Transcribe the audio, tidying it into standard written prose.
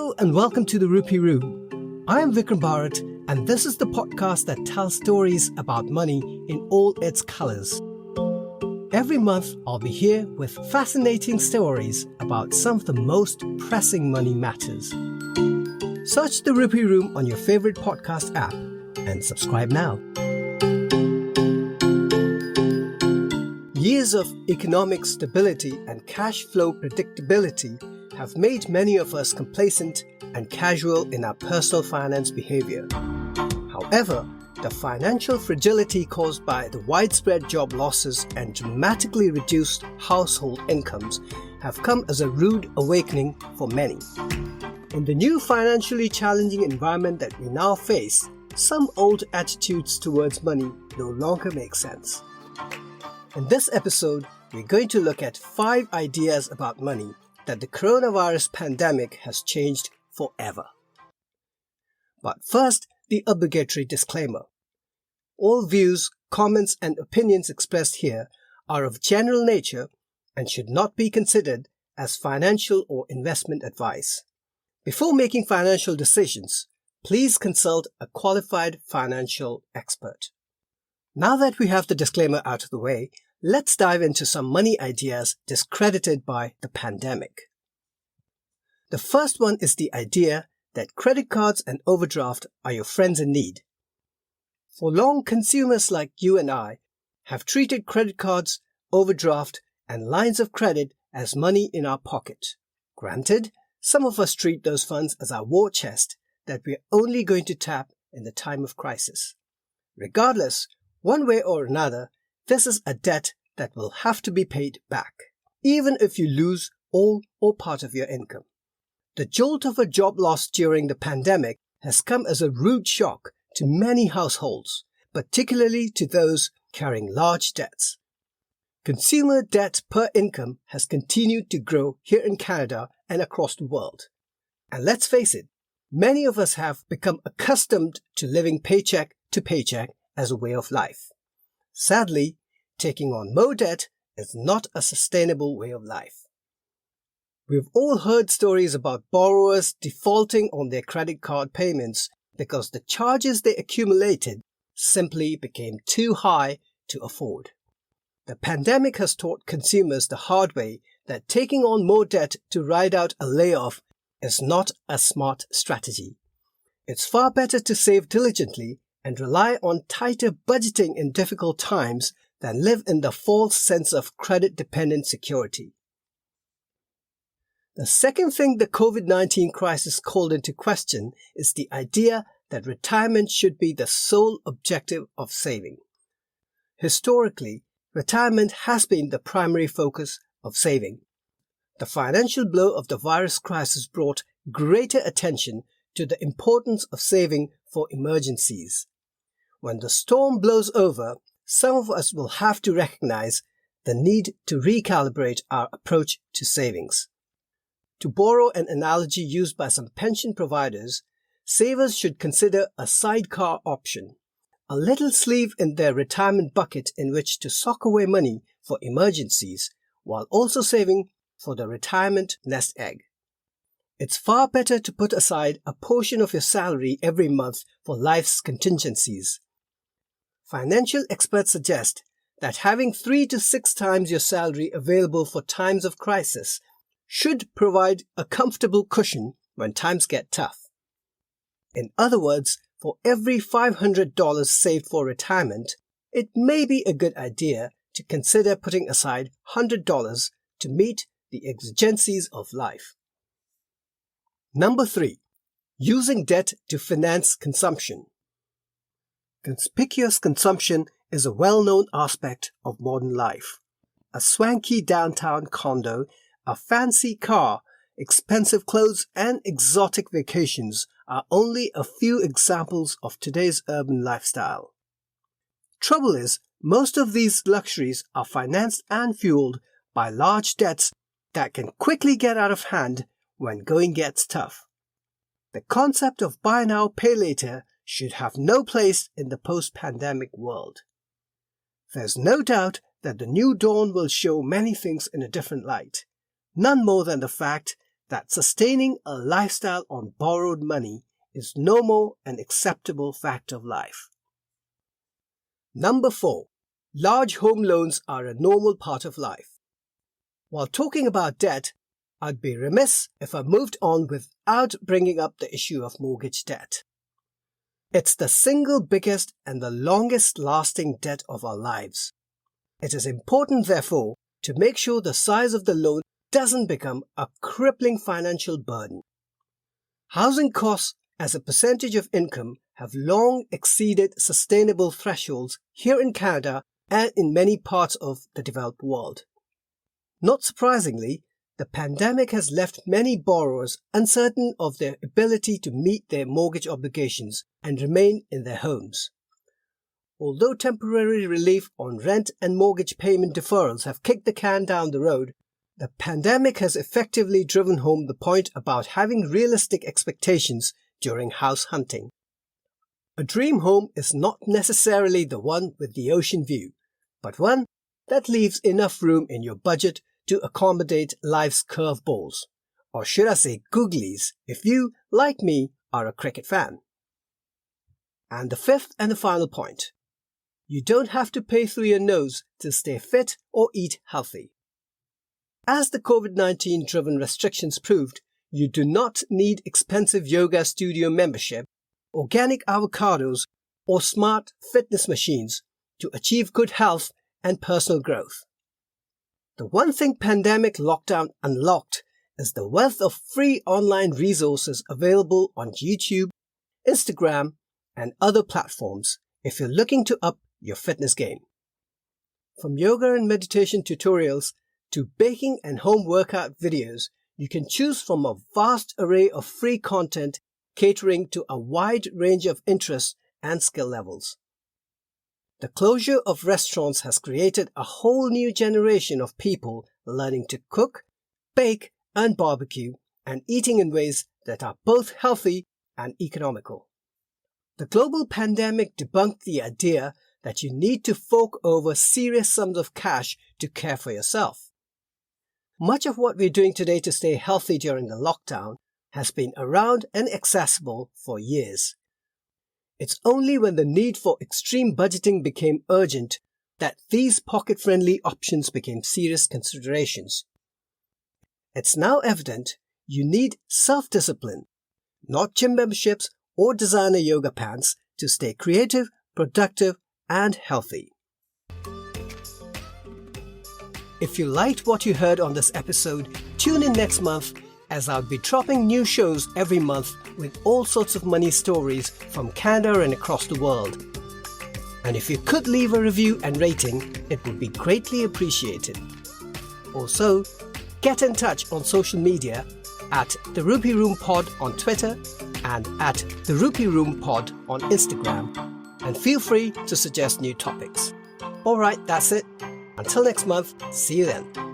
Hello and welcome to the Rupee Room. I am Vikram Bharat and this is the podcast that tells stories about money in all its colors. Every month I'll be here with fascinating stories about some of the most pressing money matters. Search the Rupee Room on your favorite podcast app and subscribe now. Years of economic stability and cash flow predictability have made many of us complacent and casual in our personal finance behavior. However, the financial fragility caused by the widespread job losses and dramatically reduced household incomes have come as a rude awakening for many. In the new financially challenging environment that we now face, some old attitudes towards money no longer make sense. In this episode, we're going to look at 5 ideas about money that the coronavirus pandemic has changed forever. But first, the obligatory disclaimer. All views, comments and opinions expressed here are of general nature and should not be considered as financial or investment advice. Before making financial decisions, please consult a qualified financial expert. Now that we have the disclaimer out of the way, let's dive into some money ideas discredited by the pandemic. The first one is the idea that credit cards and overdraft are your friends in need. For long, consumers like you and I have treated credit cards, overdraft, and lines of credit as money in our pocket. Granted, some of us treat those funds as our war chest that we're only going to tap in the time of crisis. Regardless, one way or another, this is a debt that will have to be paid back, even if you lose all or part of your income. The jolt of a job loss during the pandemic has come as a rude shock to many households, particularly to those carrying large debts. Consumer debt per income has continued to grow here in Canada and across the world. And let's face it, many of us have become accustomed to living paycheck to paycheck as a way of life. Sadly, taking on more debt is not a sustainable way of life. We've all heard stories about borrowers defaulting on their credit card payments because the charges they accumulated simply became too high to afford. The pandemic has taught consumers the hard way that taking on more debt to ride out a layoff is not a smart strategy. It's far better to save diligently and rely on tighter budgeting in difficult times than live in the false sense of credit-dependent security. The second thing the COVID-19 crisis called into question is the idea that retirement should be the sole objective of saving. Historically, retirement has been the primary focus of saving. The financial blow of the virus crisis brought greater attention to the importance of saving for emergencies. When the storm blows over, some of us will have to recognize the need to recalibrate our approach to savings. To borrow an analogy used by some pension providers, savers should consider a sidecar option, a little sleeve in their retirement bucket in which to sock away money for emergencies while also saving for the retirement nest egg. It's far better to put aside a portion of your salary every month for life's contingencies. Financial experts suggest that having 3 to 6 times your salary available for times of crisis should provide a comfortable cushion when times get tough. In other words, for every $500 saved for retirement, it may be a good idea to consider putting aside $100 to meet the exigencies of life. Number 3. Using debt to finance consumption. Conspicuous consumption is a well-known aspect of modern life. A swanky downtown condo, a fancy car, expensive clothes, and exotic vacations are only a few examples of today's urban lifestyle. Trouble is, most of these luxuries are financed and fueled by large debts that can quickly get out of hand when going gets tough. The concept of buy now, pay later should have no place in the post-pandemic world. There's no doubt that the new dawn will show many things in a different light, none more than the fact that sustaining a lifestyle on borrowed money is no more an acceptable fact of life. Number 4. Large home loans are a normal part of life. While talking about debt, I'd be remiss if I moved on without bringing up the issue of mortgage debt. It's the single biggest and the longest lasting debt of our lives. It is important, therefore, to make sure the size of the loan doesn't become a crippling financial burden. Housing costs as a percentage of income have long exceeded sustainable thresholds here in Canada and in many parts of the developed world. Not surprisingly, the pandemic has left many borrowers uncertain of their ability to meet their mortgage obligations and remain in their homes. Although temporary relief on rent and mortgage payment deferrals have kicked the can down the road, the pandemic has effectively driven home the point about having realistic expectations during house hunting. A dream home is not necessarily the one with the ocean view, but one that leaves enough room in your budget to accommodate life's curveballs, or should I say googlies, if you, like me, are a cricket fan. And the fifth and the final point. You don't have to pay through your nose to stay fit or eat healthy. As the COVID-19 driven restrictions proved, you do not need expensive yoga studio membership, organic avocados, or smart fitness machines to achieve good health and personal growth. The one thing pandemic lockdown unlocked is the wealth of free online resources available on YouTube, Instagram, and other platforms if you're looking to up your fitness game. From yoga and meditation tutorials to baking and home workout videos, you can choose from a vast array of free content catering to a wide range of interests and skill levels. The closure of restaurants has created a whole new generation of people learning to cook, bake, and barbecue, and eating in ways that are both healthy and economical. The global pandemic debunked the idea that you need to fork over serious sums of cash to care for yourself. Much of what we're doing today to stay healthy during the lockdown has been around and accessible for years. It's only when the need for extreme budgeting became urgent that these pocket-friendly options became serious considerations. It's now evident you need self-discipline, not gym memberships or designer yoga pants, to stay creative, productive, and healthy. If you liked what you heard on this episode, tune in next month as I'll be dropping new shows every month with all sorts of money stories from Canada and across the world. And if you could leave a review and rating, it would be greatly appreciated. Also, get in touch on social media at The Rupee Room Pod on Twitter and at The Rupee Room Pod on Instagram, and feel free to suggest new topics. Alright, that's it. Until next month, see you then.